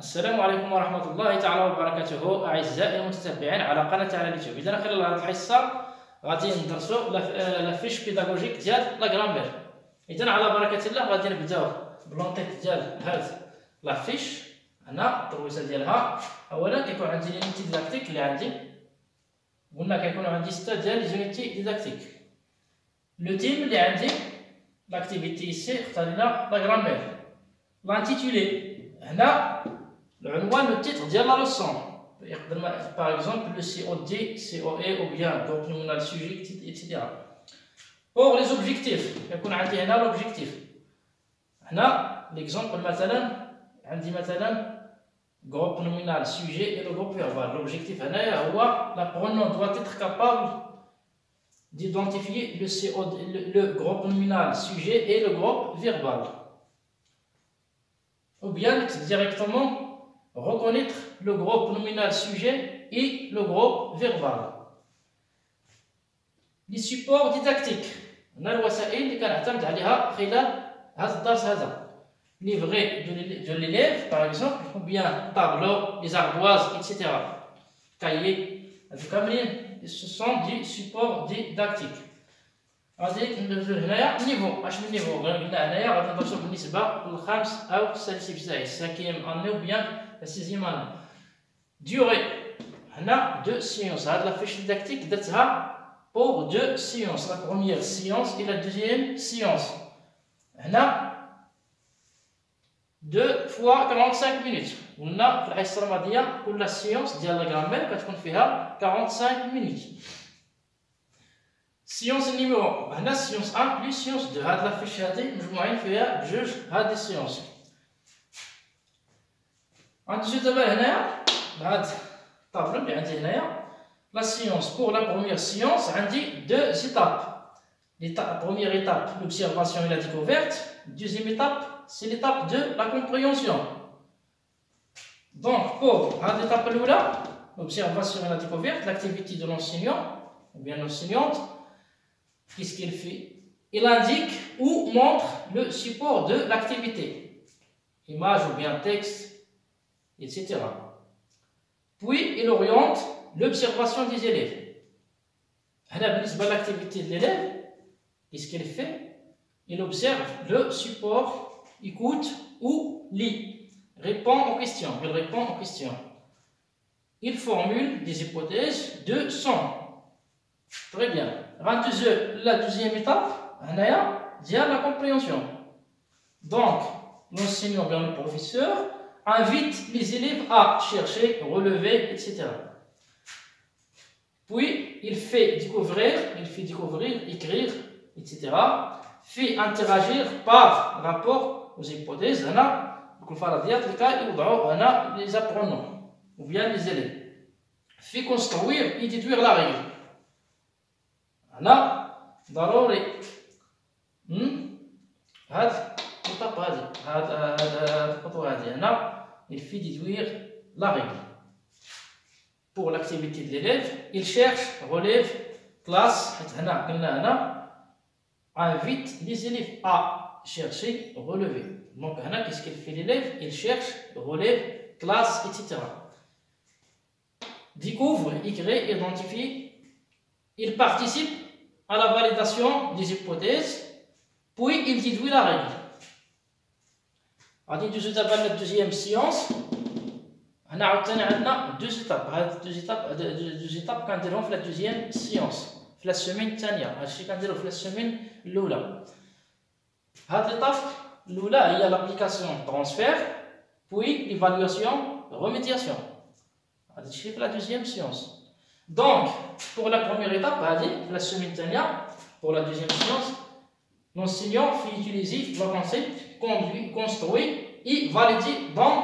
السلام عليكم ورحمة الله تعالى وبركاته أعزائي المتتبعين على قناة على اليوتيوب. إذا خلال هذه الحصة غادي ندرسوا لا فيش بيداغوجيك ديال لا غرامير. إذا على بركة الله غادي نبداو بلونطيت ديال هاد لا فيش. هنا الترويسة ديالها أولا كيكون عندي لينيتي ديداكتيك اللي عندي، قلنا كيكونوا عندي 6 ديال لي زونيتي ديداكتيك. لو تيم اللي عندي لاكتيفيتي سي اختارينا لا غرامير. لانتيتولي هنا العنوان لو تيتر ديال لا لوسون يقدر باغ اكزومبل لو سي او دي سي او اي او بيان جروب نومينال سوجي اكسيتيرا. بوغ لي زوبجيكتيف يكون عندي هنا لوبجيكتيف. هنا ليكزومبل مثلا عندي مثلا جروب نومينال سوجي اي لو جروب فيربال. لوبجيكتيف هنايا هو لابرونون دوا تيتر كابابل d'identifier le groupe nominal sujet et le groupe verbal. Ou bien directement reconnaître le groupe nominal sujet et le groupe verbal. Les supports didactiques. On a الوسائل اللي كنعتمد عليها خلال هذا الدرس هذا. Livret de l'élève par exemple, ou bien tableau, les ardoises, etc. Cahier, ce sont des supports didactiques. غادي ندوزو هنايا نيفو. اش من نيفو قلنا هنايا غادي ندرسو بالنسبه للخامس او السادس ابتدائي، السانكيام اني او بيان السيزيام اني. ديوري هنا دو سيونس. هاد لا فيش ديداكتيك درتها بور دو سيونس، لا بروميير سيونس اي لا دوزيام سيونس. هنا 2 فوا 45 مينوت. قلنا في الحصه الماضيه كل سيونس ديال لا غرامير كتكون فيها 45 مينوت. سيونس نيميرو هنا سيونس 1 بلس سيونس 2. هاد لافيش هادي مجموعين فيها بجوج هاد السيونس. غندوزو دابا هنايا لهاد الطابلو اللي عندي هنايا. لا سيونس بور لا بروميير سيونس عندي 2 étapes. La première étape, l'observation et la découverte. Deuxième étape, c'est l'étape de la compréhension. Donc, pour l'étape là, l'observation et la découverte, l'activité de l'enseignant, ou bien l'enseignante, qu'est-ce qu'il fait? Il indique ou montre le support de l'activité, image ou bien texte, etc. Puis, il oriente l'observation des élèves. L'activité de l'élève, qu'est-ce qu'il fait? Il observe le support, écoute ou lit, répond aux questions. Il répond aux questions. Il formule des hypothèses de son. Très bien. La deuxième étape, c'est la compréhension. Donc, l'enseignant, bien le professeur, invite les élèves à chercher, relever, etc. Puis, il fait découvrir, écrire, etc. Fait interagir par rapport aux hypothèses. Les apprenants ou bien les élèves. Fait construire et déduire la règle. هنا ضروري هاد الخطوة هذه هنا il fait déduire la règle. Pour l'activité de l'élève, il cherche, relève, classe. هنا قلنا هنا invite les élèves à chercher, relever. Donc هنا qu'est-ce qu'il fait l'élève? Il cherche, relève, classe, etc. Découvre, écrit, identifie. Il participe à la validation des hypothèses, puis il déduit la règle. غادي ندوزو دابا la deuxième séance. هنا عاوتاني عندنا 2 étapes. هاد 2 étapes كنديرهم في la deuxième séance في la semaine الثانية. هادشي كنديرو في la semaine الأولى. هاد l'étape الأولى هي l'application transfert, puis l'évaluation, remédiation. هادشي في la deuxième séance. Donc, pour la première étape, la semaine dernière, pour la deuxième séance, l'enseignant fait utiliser le concept construit et validé dans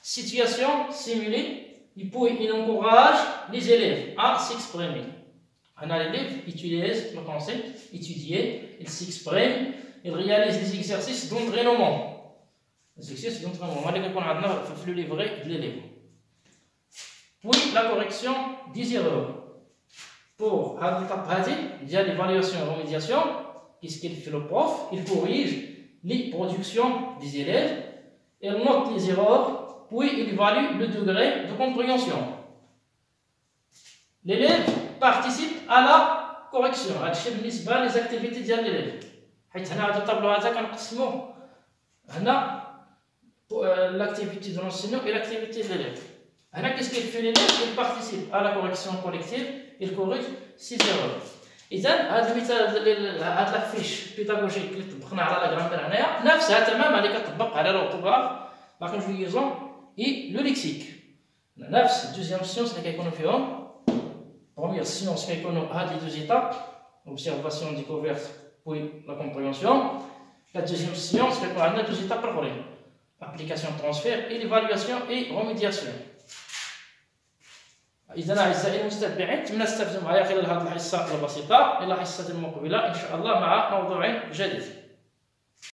situation simulée, et puis il encourage les élèves à s'exprimer. L'élève utilise le concept étudié, il s'exprime, il réalise des exercices d'entraînement. Les exercices d'entraînement, on va les connaître dans le livret de l'élève. Puis la correction des erreurs. Pour l'étape il y a l'évaluation et la remédiation. Qu'est-ce qu'il fait le prof? Il corrige les productions des élèves, il note les erreurs, puis il évalue le degré de compréhension. L'élève participe à la correction. هادشي بالنسبة les activités ديال l'élève. حيت هنا هاد الطابلو هذا كنقسموه هنا l'activité de l'enseignant et l'activité de l'élève. هنا qu'est-ce qu'il fait l'élève? Il participe à la correction collective, il corrige 6 erreurs. إذا هذا المثال هاد لافيش بيداغوجيك اللي طبقنا على لا غرامير هنايا نفسها تماما اللي كتطبق على لورتوغراف لا كونجوغيزون اي لو ليكسيك. نفس دوزيام سيونس اللي كيكونوا فيهم بروميير سيونس كيكونوا هاد لي دوز ايتاب اوبسيرفاسيون ديكوفيرت بوي لا كومبريونسيون. لا دوزيام سيونس كيكون عندنا دوز ايتاب اخرين ابليكاسيون ترانسفير اي ليفالواسيون اي روميدياسيون. إذا أعزائي المتابعين أتمنى تستفيدوا معايا خلال هذه الحصة البسيطة. إلى الحصة المقبلة إن شاء الله مع موضوع جديد.